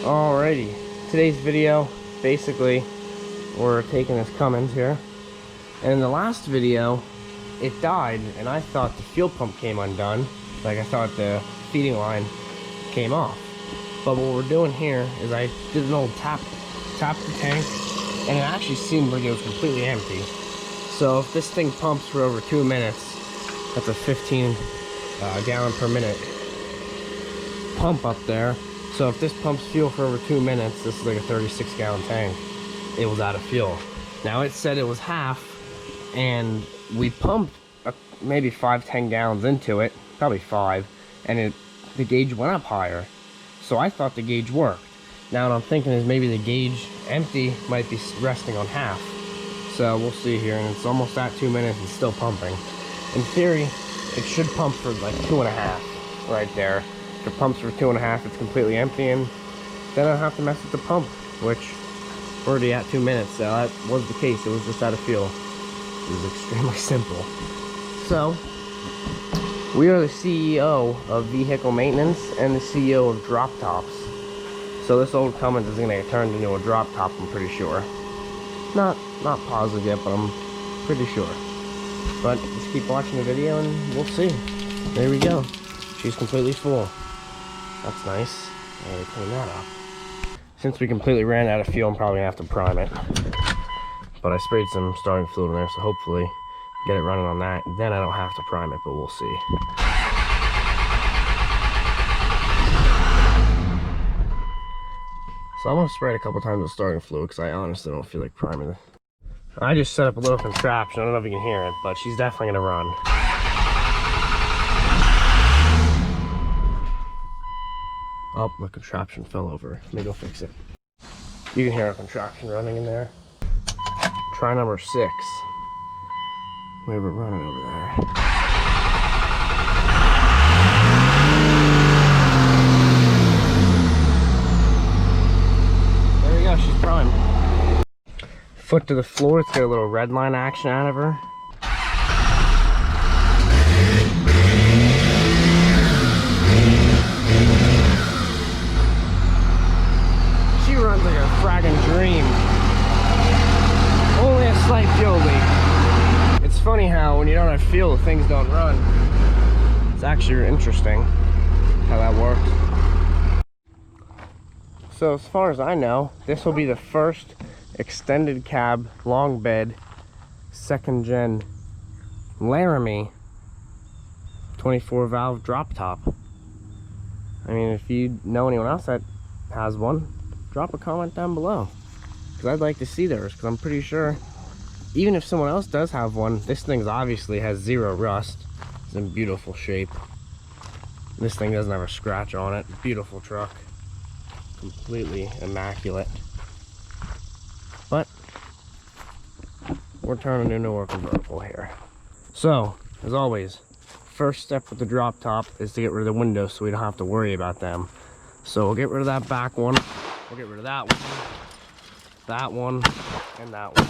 Alrighty, today's video, basically, we're taking this Cummins here, and in the last video, it died, and I thought the fuel pump came undone, like I thought the feeding line came off. But what we're doing here is I did an old tap the tank, and it actually seemed like it was completely empty. So if this thing pumps for over 2 minutes, that's a 15 gallon per minute pump up there. So if this pumps fuel for over 2 minutes, this is like a 36 gallon tank, it was out of fuel. Now it said it was half, and we pumped maybe 5-10 gallons into it, probably 5, and the gauge went up higher. So I thought the gauge worked. Now what I'm thinking is maybe the gauge empty might be resting on half. So we'll see here, and it's almost at 2 minutes and still pumping. In theory, it should pump for like 2.5 right there. If it pumps for 2.5, it's completely empty, and then I don't have to mess with the pump, which we're already at 2 minutes, so that was the case. It was just out of fuel. It was extremely simple. So, we are the CEO of vehicle maintenance and the CEO of drop tops. So this old Cummins is going to get turned into a drop top, I'm pretty sure. Not positive yet, but I'm pretty sure. But just keep watching the video and we'll see. There we go. She's completely full. That's nice. I gotta clean that up. Since we completely ran out of fuel, I'm probably gonna have to prime it. But I sprayed some starting fluid in there, so hopefully get it running on that. Then I don't have to prime it, but we'll see. So I'm gonna spray it a couple times with starting fluid because I honestly don't feel like priming it. I just set up a little contraption. I don't know if you can hear it, but she's definitely gonna run. Oh, my contraption fell over. Maybe I'll fix it. You can hear a contraption running in there. Try number 6. We have it running over there. There we go, she's primed. Foot to the floor, let's get a little red line action out of her. Runs like a fragging dream. Only a slight fuel leak. It's funny how when you don't have fuel, things don't run. It's actually interesting how that works. So as far as I know, this will be the first extended cab, long bed, 2nd gen Laramie 24 valve drop top. I mean, if you know anyone else that has one, drop a comment down below, because I'd like to see theirs, because I'm pretty sure even if someone else does have one, this thing obviously has 0 rust. It's in beautiful shape. This thing doesn't have a scratch on it. Beautiful truck, completely immaculate. But we're turning into a convertible here. So as always, first step with the drop top is to get rid of the windows so we don't have to worry about them. So we'll get rid of that back one. We'll get rid of that one, and that one.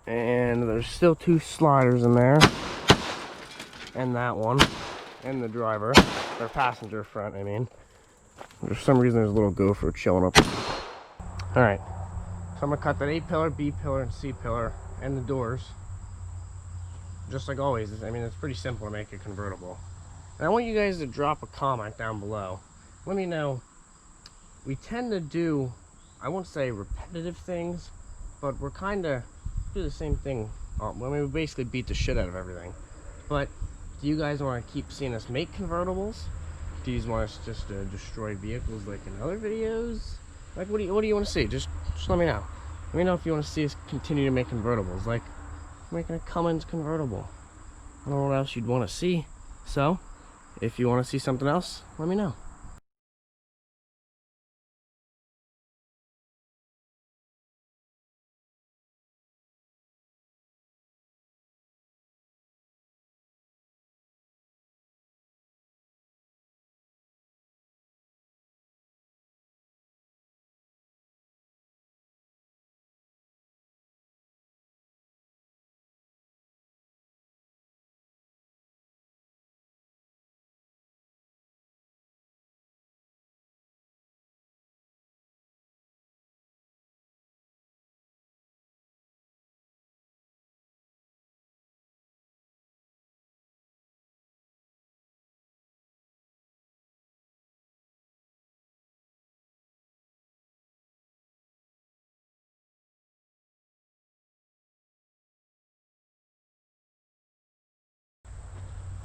And there's still 2 sliders in there. And that one. And the driver. Or passenger front, I mean. For some reason there's a little gopher chilling up. Alright. So I'm going to cut that A pillar, B pillar, and C pillar. And the doors. Just like always. I mean, it's pretty simple to make a convertible. And I want you guys to drop a comment down below. Let me know. We tend to do, I won't say repetitive things, but we're kind of do the same thing. I mean, we basically beat the shit out of everything. But do you guys want to keep seeing us make convertibles? Do you want us just to destroy vehicles like in other videos? Like, what do you want to see? Just let me know. Let me know if you want to see us continue to make convertibles, like making a Cummins convertible. I don't know what else you'd want to see. So, if you want to see something else, let me know.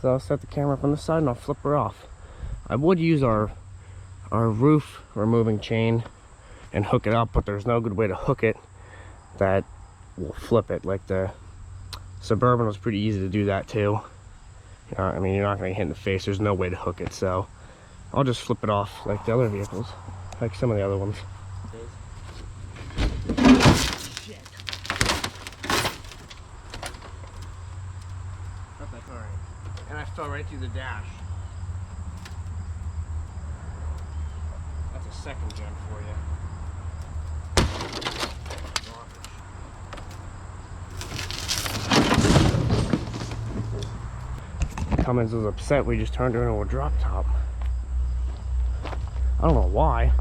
So I'll set the camera up on the side and I'll flip her off. I would use our roof removing chain and hook it up, but there's no good way to hook it that will flip it. Like the Suburban was pretty easy to do that too. I mean, you're not going to hit in the face. There's no way to hook it, so I'll just flip it off like the other vehicles, like some of the other ones. Shit. That's alright. And I fell right through the dash. That's a second gen for you. Cummins was upset we just turned her into a drop top. I don't know why.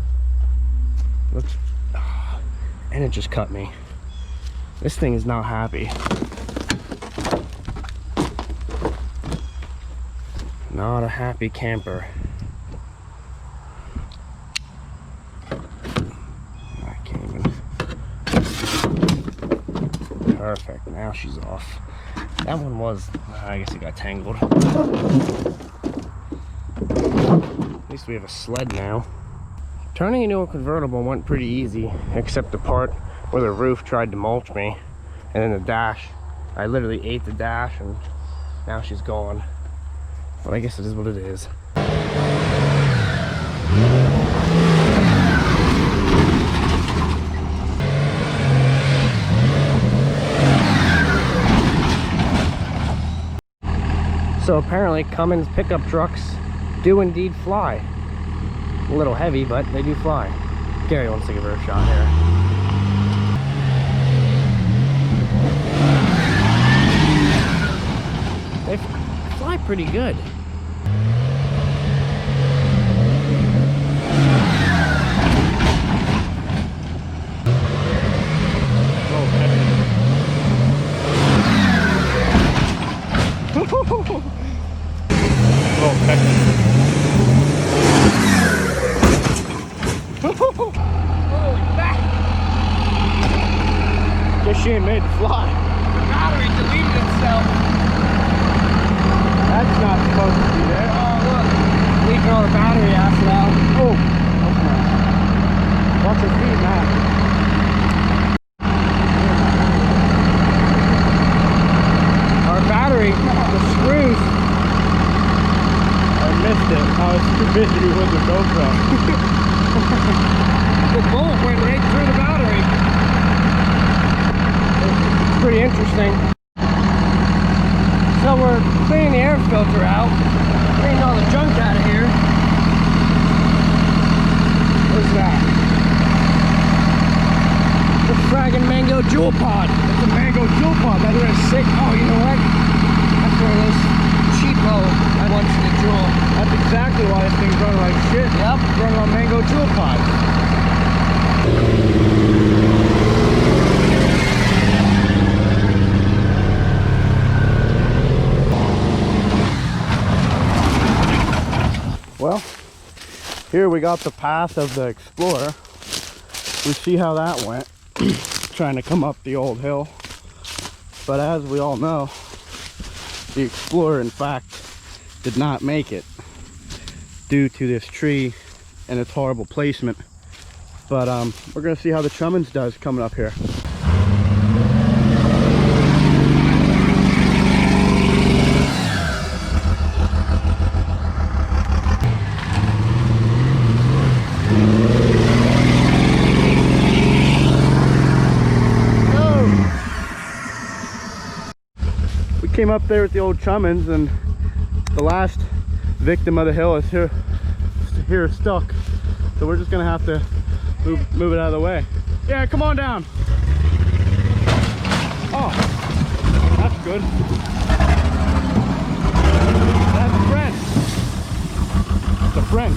And it just cut me. This thing is not happy. Not a happy camper. I can't even. Perfect. Now she's off. That one was, I guess it got tangled. At least we have a sled now. Turning into a convertible went pretty easy, except the part where the roof tried to mulch me. And then the dash, I literally ate the dash and now she's gone. But I guess it is what it is. So apparently Cummins pickup trucks do indeed fly. A little heavy, but they do fly. Gary wants to give her a shot here. They fly pretty good. Guess she ain't made to fly. The battery deleted itself. That's not supposed to be there. Oh, look. Leaking all the battery acid out. Oh, that's nice. Watch your feet, man. Our battery, the screws. I missed it. I was too busy with the GoPro. The bullet went right through the battery. It's pretty interesting. So we're cleaning the air filter out, cleaning all the junk out of here. What's that? The fragging mango jewel pod. It's a mango jewel pod. That's really sick. Oh, you know what? That's one of those cheapo once in the jewel. That's exactly why this thing's running like shit. Yep, it's running on mango jewel pod. Well, here we got the path of the Explorer. We see how that went, trying to come up the old hill. But as we all know, the Explorer, in fact, did not make it due to this tree and its horrible placement. But we're gonna see how the Cummins does coming up here. We came up there with the old Cummins, and the last victim of the hill is here stuck. So we're just gonna have to move it out of the way. Yeah, come on down. Oh, that's good. That's a friend. It's a friend.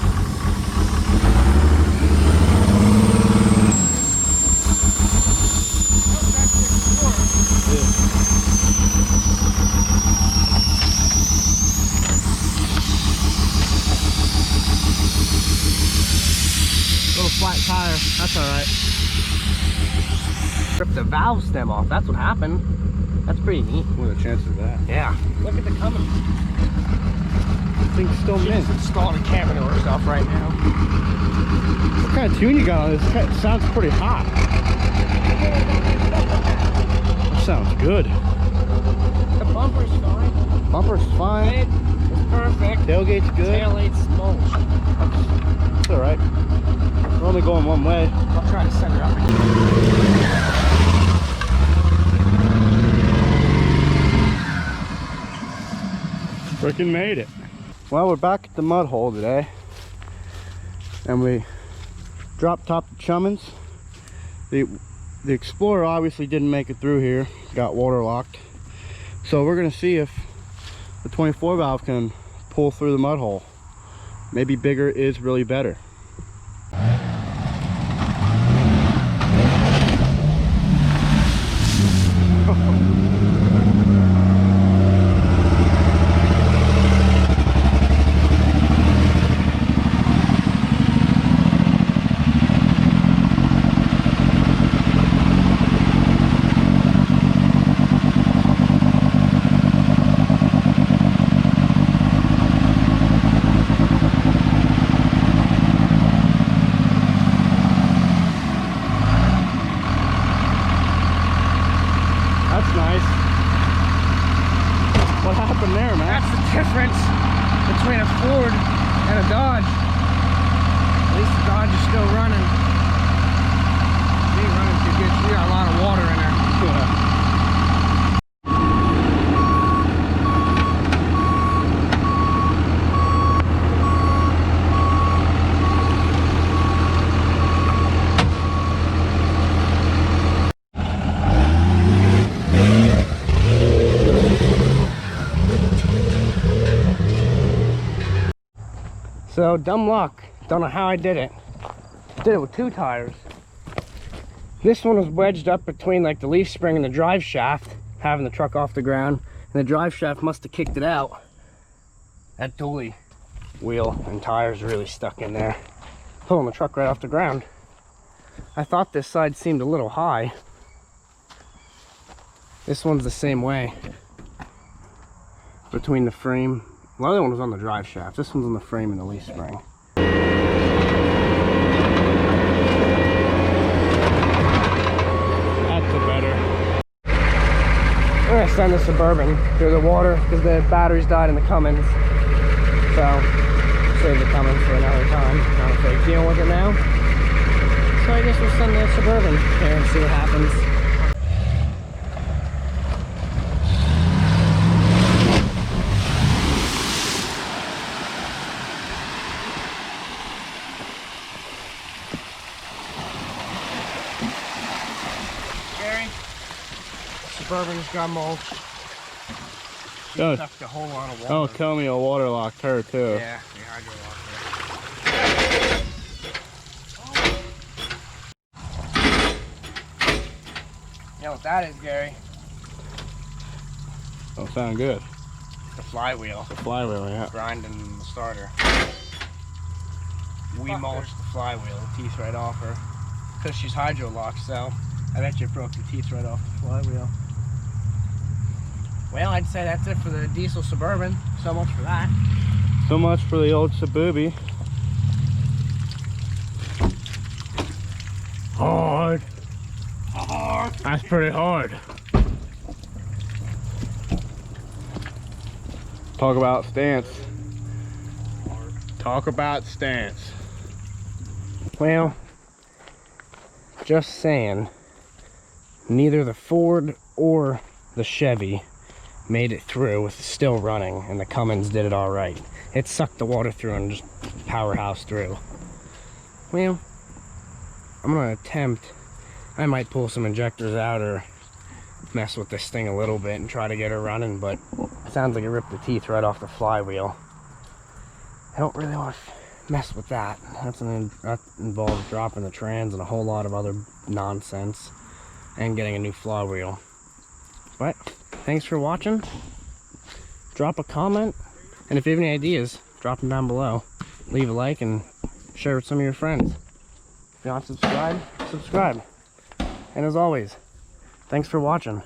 Little flat tire, that's alright. Ripped the valve stem off, that's what happened. That's pretty neat. What are the chances of that? Yeah. Look at the Cummins. thing's still mint. She's installing a camera to herself right now. What kind of tune you got on this? It sounds pretty hot. That sounds good. The bumper's fine. Bumper's fine. It's perfect. Tailgate's good. Tailgate's mulch. It's alright. We're only going one way. I'll try to set it up again. Freaking made it. Well, we're back at the mud hole today. And we drop topped the Cummins. The Explorer obviously didn't make it through here. Got waterlocked. So we're gonna see if the 24 valve can pull through the mud hole. Maybe bigger is really better. That's nice. What happened there, man? That's the difference between a Ford and a Dodge. At least the Dodge is still running. It ain't running too good. We got a lot of water in there. Yeah. So, dumb luck. Don't know how I did it. Did it with 2 tires. This one was wedged up between like the leaf spring and the drive shaft, having the truck off the ground, and the drive shaft must have kicked it out. That dually wheel and tires really stuck in there, pulling the truck right off the ground. I thought this side seemed a little high. This one's the same way. Between the frame. The other one was on the drive shaft. This one's on the frame and the leaf spring. That's the better. I'm gonna send the Suburban through the water because the batteries died in the Cummins. So, save the Cummins for another time. Not a big deal with it now. So I guess we'll send the Suburban here and see what happens. Suburban's got mulch. She Oh. sucked a whole lot of water. Oh, tell me a waterlocked her too. Yeah, we hydro locked her. You know what that is, Gary? Don't sound good. The flywheel. The flywheel, yeah. Grinding the starter. We mulched the flywheel, the teeth right off her. Because she's hydro locked, so I bet you it broke the teeth right off the flywheel. Well, I'd say that's it for the diesel Suburban. So much for that. So much for the old Suburban. Hard. Hard. That's pretty hard. Talk about stance. Talk about stance. Well, just saying, neither the Ford or the Chevy made it through with still running, and the Cummins did it all right. It sucked the water through and just powerhouse through. Well, I'm gonna attempt, I might pull some injectors out or mess with this thing a little bit and try to get her running, but it sounds like it ripped the teeth right off the flywheel. I don't really want to mess with that. That involves dropping the trans and a whole lot of other nonsense and getting a new flywheel. But thanks for watching. Drop a comment, and if you have any ideas, drop them down below. Leave a like and share with some of your friends. If you want to subscribe, subscribe. And as always, thanks for watching.